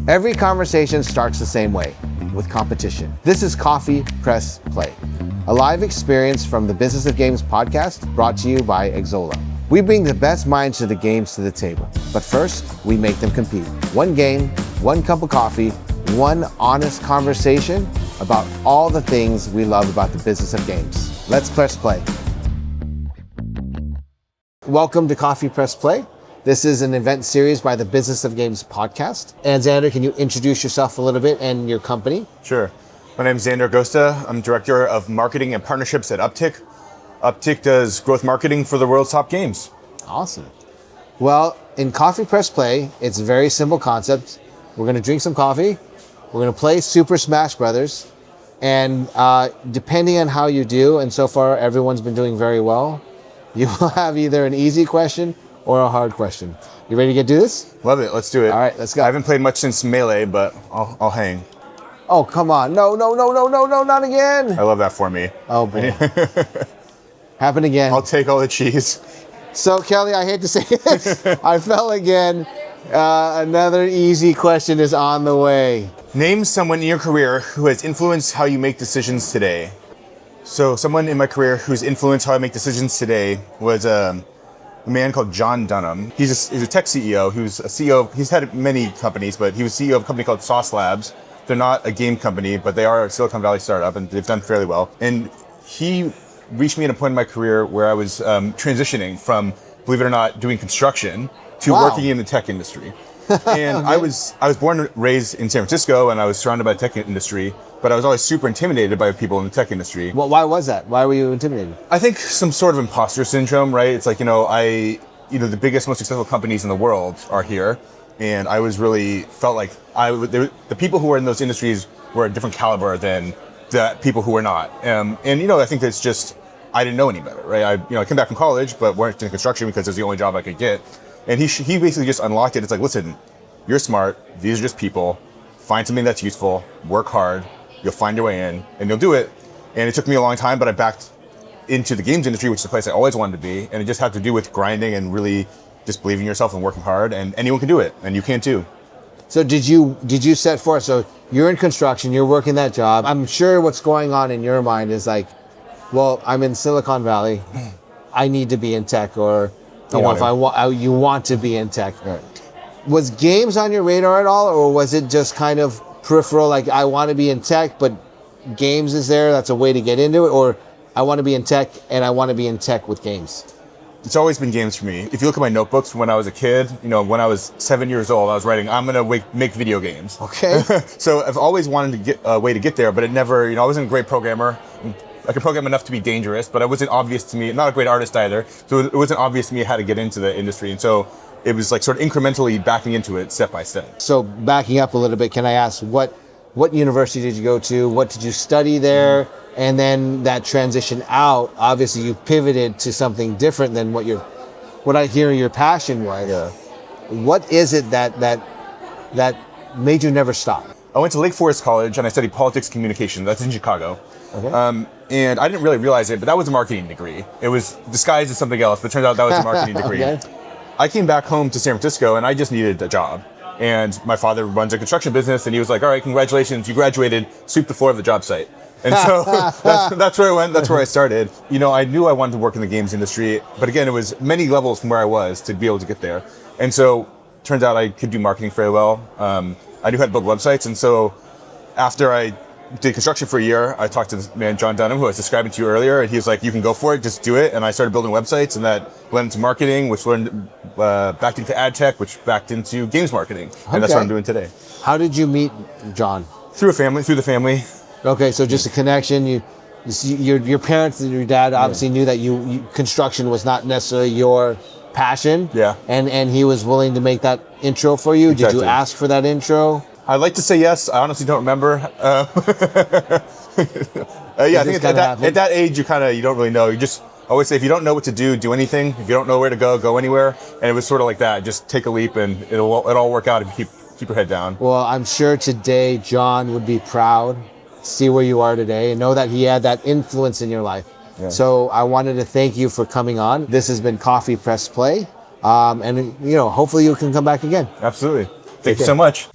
Every conversation starts the same way, with competition. This is Coffee.Press.Play, a live experience from the Business of Games podcast brought to you by Xzola. We bring the best minds to the games to the table, but first, we make them compete. One game, one cup of coffee, one honest conversation about all the things we love about the business of games. Let's press play. Welcome to Coffee.Press.Play. This is an event series by the Business of Games podcast. And Xander, can you introduce yourself a little bit and your company? Sure. My name is Xander Agosta. I'm Director of Marketing and Partnerships at Upptic. Upptic does growth marketing for the world's top games. Awesome. Well, in Coffee.Press.Play, it's a very simple concept. We're going to drink some coffee. We're going to play Super Smash Brothers. And depending on how you do, and so far everyone's been doing very well, you will have either an easy question or a hard question. You ready to do this? Love it. Let's do it. All right, let's go. I haven't played much since Melee, but I'll hang. Oh, come on. No, not again. I love that for me. Oh, boy. Happened again. I'll take all the cheese. So, Kelly, I hate to say this. I fell again. Another easy question is on the way. Name someone in your career who has influenced how you make decisions today. So someone in my career who's influenced how I make decisions today was a man called John Dunham. He's a tech CEO. He was a CEO. He's had many companies, but he was CEO of a company called Sauce Labs. They're not a game company, but they are a Silicon Valley startup, and they've done fairly well. And he reached me at a point in my career where I was transitioning from, believe it or not, doing construction to working in the tech industry. And okay. I was born and raised in San Francisco, and I was surrounded by the tech industry, but I was always super intimidated by people in the tech industry. Well, why was that? Why were you intimidated? I think some sort of imposter syndrome, right? It's like, the biggest, most successful companies in the world are here, and I was really felt like the people who were in those industries were a different caliber than the people who were not. I think that's just, I didn't know any better, right? I came back from college, but worked in construction because it was the only job I could get. And he basically just unlocked it. It's like, listen, you're smart. These are just people. Find something that's useful. Work hard. You'll find your way in, and you'll do it. And it took me a long time, but I backed into the games industry, which is the place I always wanted to be. And it just had to do with grinding and really just believing in yourself and working hard. And anyone can do it, and you can too. So did you set forth? So you're in construction. You're working that job. I'm sure what's going on in your mind is like, well, I'm in Silicon Valley. I need to be in tech, or you want to be in tech. Right. Was games on your radar at all, or was it just kind of peripheral, like I want to be in tech, but games is there, that's a way to get into it, or I want to be in tech and I want to be in tech with games? It's always been games for me. If you look at my notebooks from when I was a kid, when I was 7 years old, I was writing, I'm going to make video games. Okay. So I've always wanted to get a way to get there, but it never, I wasn't a great programmer. I could program enough to be dangerous, but it wasn't obvious to me, not a great artist either, so it wasn't obvious to me how to get into the industry. And so it was like sort of incrementally backing into it step by step. So backing up a little bit, can I ask what university did you go to? What did you study there? And then that transition out, obviously you pivoted to something different than what I hear your passion was. Yeah. What is it that made you never stop? I went to Lake Forest College and I studied politics communication. That's in Chicago. Okay. And I didn't really realize it, but that was a marketing degree. It was disguised as something else, but it turns out that was a marketing degree. Okay. I came back home to San Francisco and I just needed a job. And my father runs a construction business and he was like, all right, congratulations, you graduated, sweep the floor of the job site. And so that's where I went, that's where I started. I knew I wanted to work in the games industry, but again, it was many levels from where I was to be able to get there. And so turns out I could do marketing very well. I knew how to build websites. And so after I did construction for a year, I talked to this man, John Dunham, who I was describing to you earlier, and he was like, you can go for it, just do it. And I started building websites, and that blended into marketing, which backed into ad tech, which backed into games marketing. And that's what I'm doing today. How did you meet John? Through the family. Okay, so just a connection. Your parents and your dad obviously knew that construction was not necessarily your passion. Yeah. And he was willing to make that intro for you. Exactly. Did you ask for that intro? I'd like to say yes. I honestly don't remember. I think at that age, you don't really know. You just always say, if you don't know what to do, do anything. If you don't know where to go, go anywhere. And it was sort of like that. Just take a leap and it'll all work out if you keep your head down. Well, I'm sure today John would be proud to see where you are today and know that he had that influence in your life. Yeah. So I wanted to thank you for coming on. This has been Coffee.Press.Play. And hopefully you can come back again. Absolutely. Thank you so much.